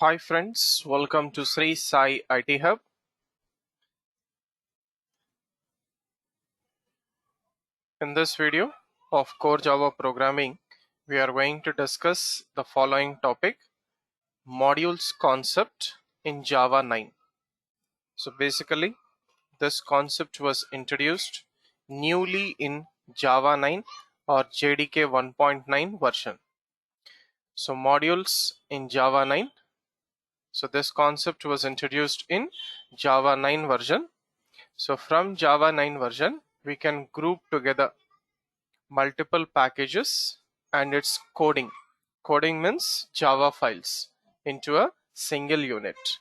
Hi friends, welcome to Sri Sai IT Hub. In this video of Core Java Programming, we are going to discuss the following topic: modules concept in Java 9. So basically, this concept was introduced newly in Java 9 or JDK 1.9 version. So modules in Java 9. So this concept was introduced in Java 9 version. So from Java 9 version, we can group together multiple packages and its coding. Coding means Java files into a single unit.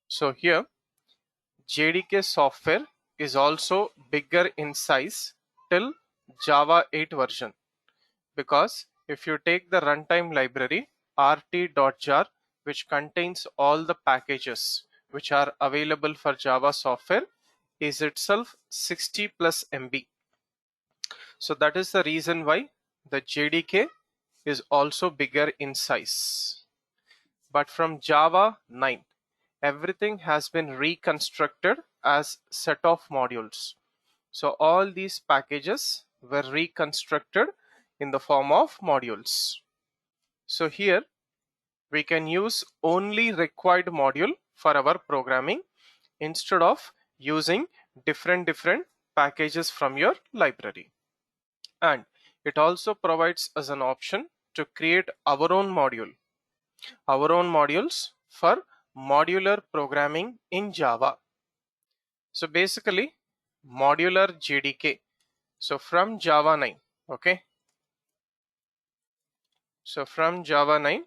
So here JDK software is also bigger in size till Java 8 version, because if you take the runtime library rt.jar, which contains all the packages which are available for Java software, is itself 60 plus MB. So that is the reason why the JDK is also bigger in size. But from Java 9, everything has been reconstructed as set of modules. So all these packages were reconstructed in the form of modules. So here we can use only required module for our programming instead of using different packages from your library. And it also provides us an option to create our own modules for modular programming in Java. So basically modular JDK. So from Java 9, okay, so from Java 9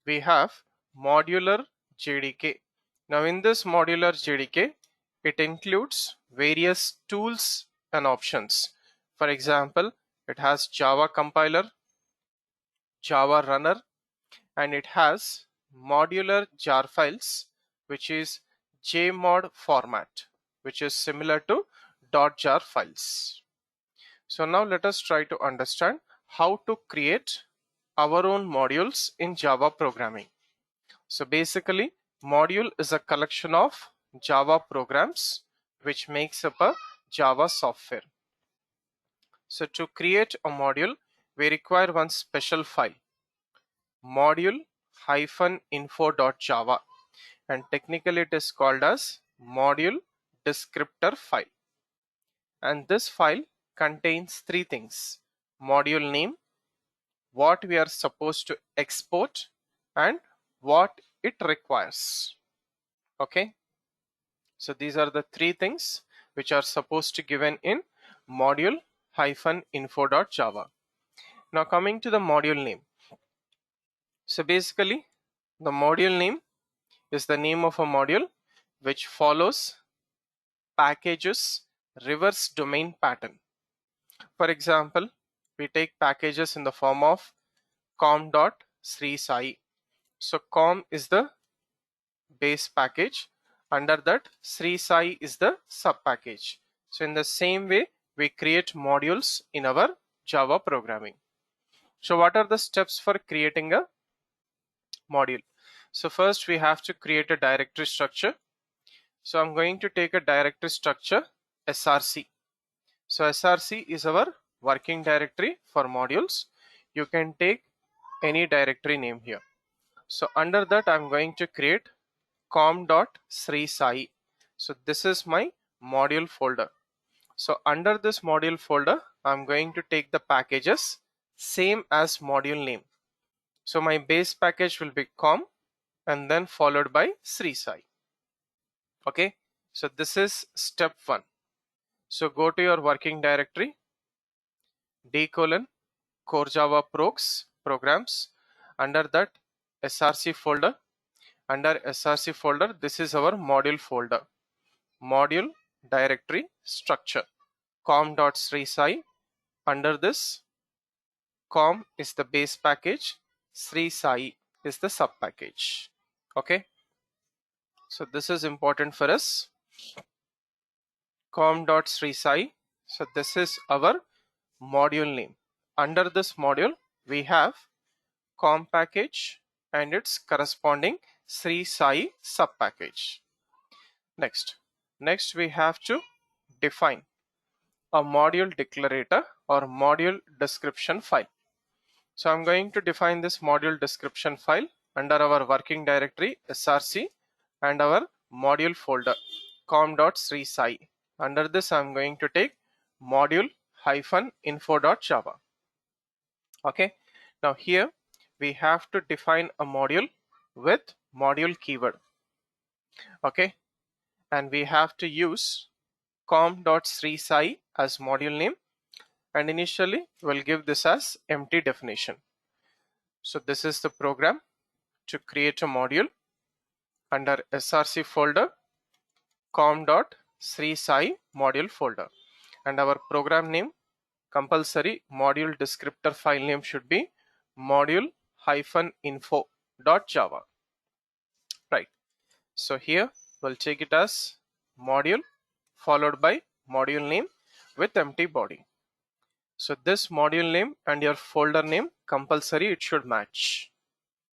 we have modular JDK. Now in this modular JDK, it includes various tools and options. For example, it has Java compiler, Java runner, and it has modular jar files, which is JMod format, which is similar to .jar files. So now let us try to understand how to create our own modules in Java programming. So basically, module is a collection of Java programs which makes up a Java software. So to create a module, we require one special file, module-info.java, and technically it is called as module descriptor file. And this file contains three things: module name, what we are supposed to export, and what it requires. Okay, so these are the three things which are supposed to given in module-info.java. Now coming to the module name. So basically the module name is the name of a module which follows packages reverse domain pattern. For example, we take packages in the form of com.srisai. So com is the base package, under that Sri Sai is the sub package. So in the same way we create modules in our Java programming. So what are the steps for creating a module? So first we have to create a directory structure. So I'm going to take a directory structure src. So src is our working directory for modules. You can take any directory name here. So under that I'm going to create com.srisai. So this is my module folder. So under this module folder I'm going to take the packages same as module name. So my base package will be com and then followed by Srisai. Okay, so this is step 1. So go to your working directory, d:\core java programs. Under that src folder, under src folder this is our module folder, module directory structure, com.srisai. Under this, com is the base package, Srisai is the sub package. Okay, so this is important for us, com.srisai. So this is our module name. Under this module we have com package and its corresponding Sri Sai subpackage. Next we have to define a module declarator or module description file. So I'm going to define this module description file under our working directory src and our module folder com.srisai. Under this I'm going to take module-info.java. Okay, now here we have to define a module with module keyword. Okay, and we have to use com.srisai as module name, and initially we'll give this as empty definition. So this is the program to create a module under src folder com.srisai module folder, and our program name compulsory module descriptor file name should be module-info.java. Right, so here we'll take it as module followed by module name with empty body. So this module name and your folder name compulsory it should match.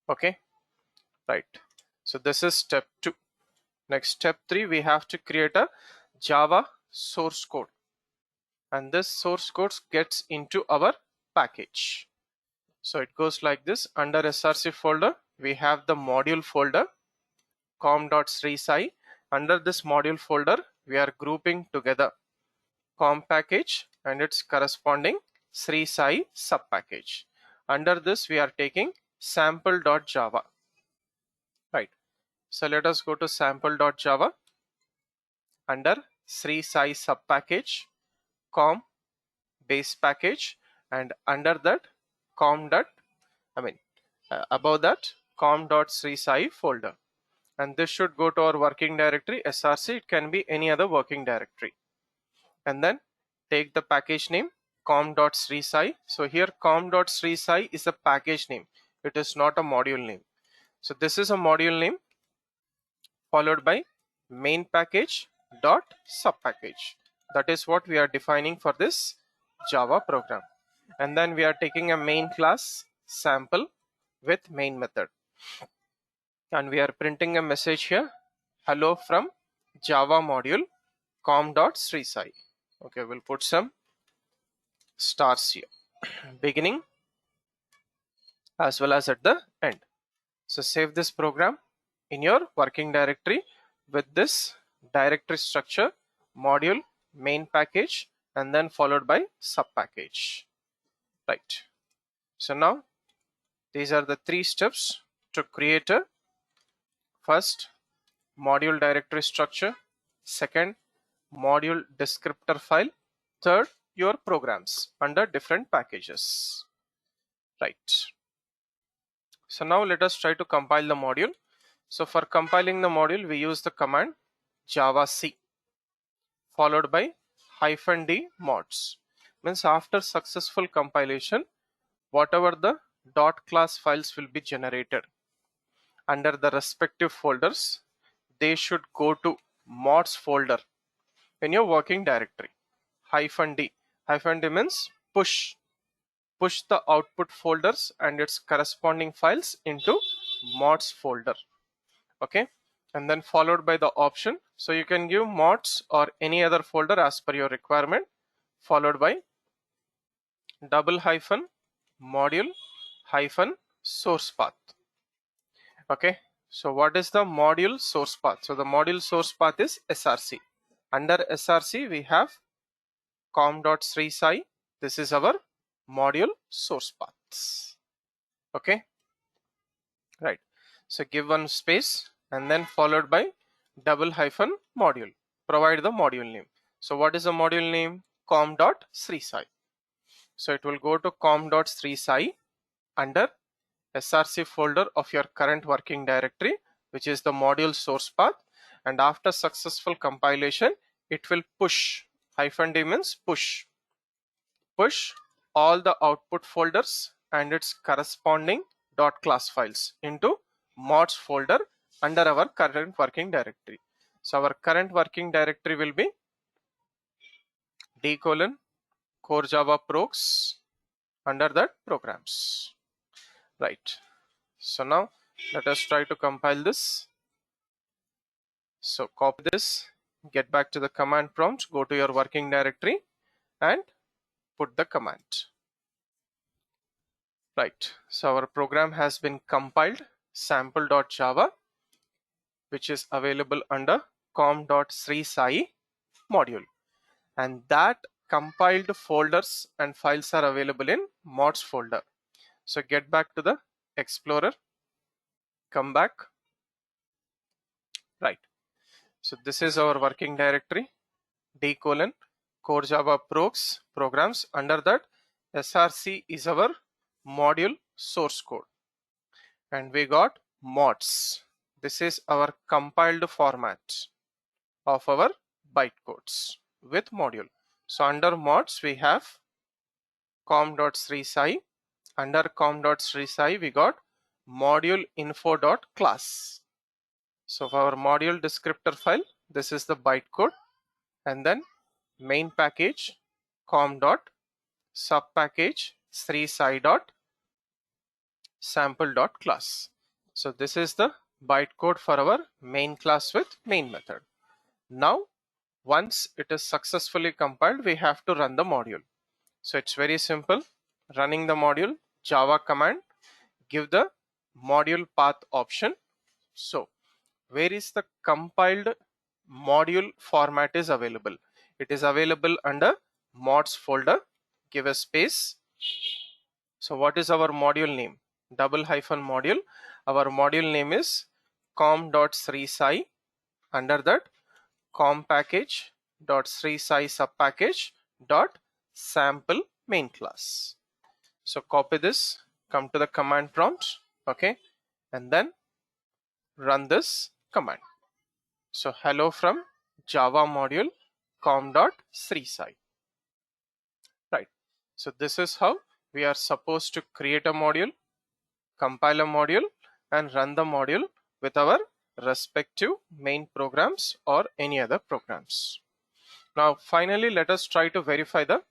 Okay, right, so this is step 2. Next, step 3, we have to create a Java source code, and this source code gets into our package. So it goes like this. Under src folder we have the module folder com.srisai. Under this module folder we are grouping together com package and its corresponding Srisai subpackage. Under this we are taking sample.java. Right, so let us go to sample.java. Under Srisai subpackage com base package, and under that above that com.srisai folder, and this should go to our working directory src. It can be any other working directory, and then take the package name com.srisai. So here com.srisai is a package name, it is not a module name. So this is a module name followed by main package dot subpackage. That is what we are defining for this Java program, and then we are taking a main class sample with main method, and we are printing a message here, hello from Java module com.srisai. Okay, we'll put some stars here beginning as well as at the end. So save this program in your working directory with this directory structure module main package and then followed by subpackage. Right, so now these are the 3 steps to create a first module directory structure, second module descriptor file, third your programs under different packages. Right, so now let us try to compile the module. So for compiling the module we use the command javac followed by -d mods. Means after successful compilation, whatever the .class files will be generated under the respective folders, they should go to mods folder in your working directory. -d means push the output folders and its corresponding files into mods folder. Okay, and then followed by the option, so you can give mods or any other folder as per your requirement, followed by $module-source path. Okay, so what is the module source path? So the module source path is src. Under src we have com.srisai. This is our module source paths. Okay, right, so give one space and then followed by $module. Provide the module name. So what is the module name? com.srisai. So it will go to com.srisai under src folder of your current working directory, which is the module source path, and after successful compilation it will push, -d means push all the output folders and its corresponding .class files into mods folder under our current working directory. So our current working directory will be d:\core Java procs, under that programs. Right, so now Let us try to compile this. So copy this, get back to the command prompt, go to your working directory and put the command. Right, so our program has been compiled, sample.java, which is available under com.srisai module, and that compiled folders and files are available in mods folder. So get back to the Explorer, come back. Right, so this is our working directory, d:, core Java programs. Under that, src is our module source code, and we got mods. This is our compiled format of our bytecodes with module. So under mods we have com.srisai. Under com.srisai we got module info.class. So for our module descriptor file, this is the bytecode, and then main package com.subpackage srisai.sample.class. So this is the bytecode for our main class with main method. Now once it is successfully compiled, we have to run the module. So it's very simple. Running the module, Java command, give the module path option. So where is the compiled module format is available? It is available under mods folder. Give a space. So what is our module name? _module. Our module name is com.srisai. Under that, com package.srisai subpackage dot sample main class. So copy this, come to the command prompt, okay, and then run this command. So hello from Java module com.srisai. Right, so this is how we are supposed to create a module, compile a module, and run the module with our respective main programs or any other programs. Now finally, let us try to verify the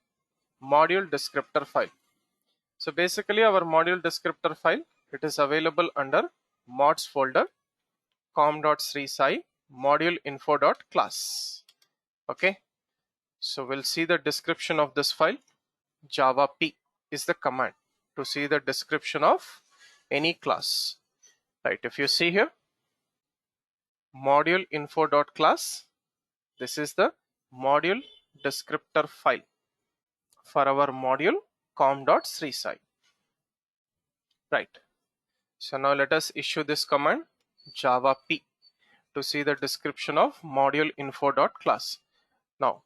module descriptor file. So basically our module descriptor file, it is available under mods folder, com.srisai module info.class. Okay, so we'll see the description of this file. Java p is the command to see the description of any class. Right, if you see here, module info.class, this is the module descriptor file for our module com.srisai. Right, so now let us issue this command Java p to see the description of module info.class. Now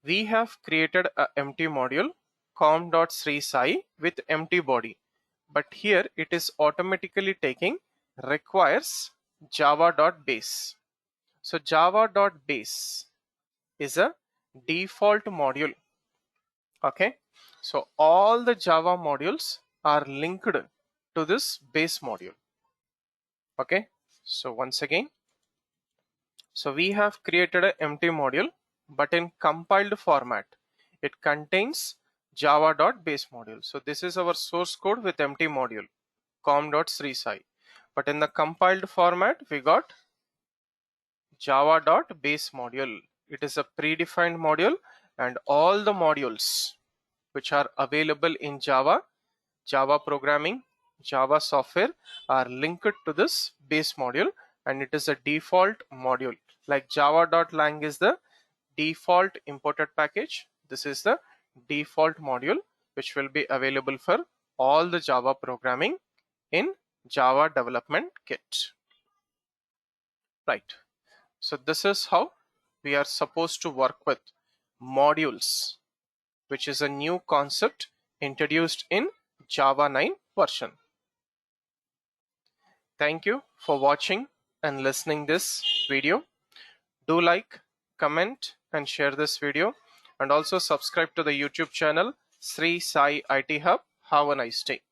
we have created an empty module com.srisai with empty body, but here it is automatically taking requires java.base. So java.base is a default module. Okay, so all the Java modules are linked to this base module. Okay, so once again, so we have created an empty module, but in compiled format it contains java.base module. So this is our source code with empty module com.srisai, but in the compiled format we got java.base module. It is a predefined module, and all the modules which are available in Java programming, Java software are linked to this base module, and it is a default module. Like java.lang is the default imported package, this is the default module which will be available for all the Java programming in Java development kit. Right, so this is how we are supposed to work with modules, which is a new concept introduced in Java 9 version. Thank you for watching and listening this video. Do like, comment and share this video, and also subscribe to the YouTube channel Sri Sai IT Hub. Have a nice day.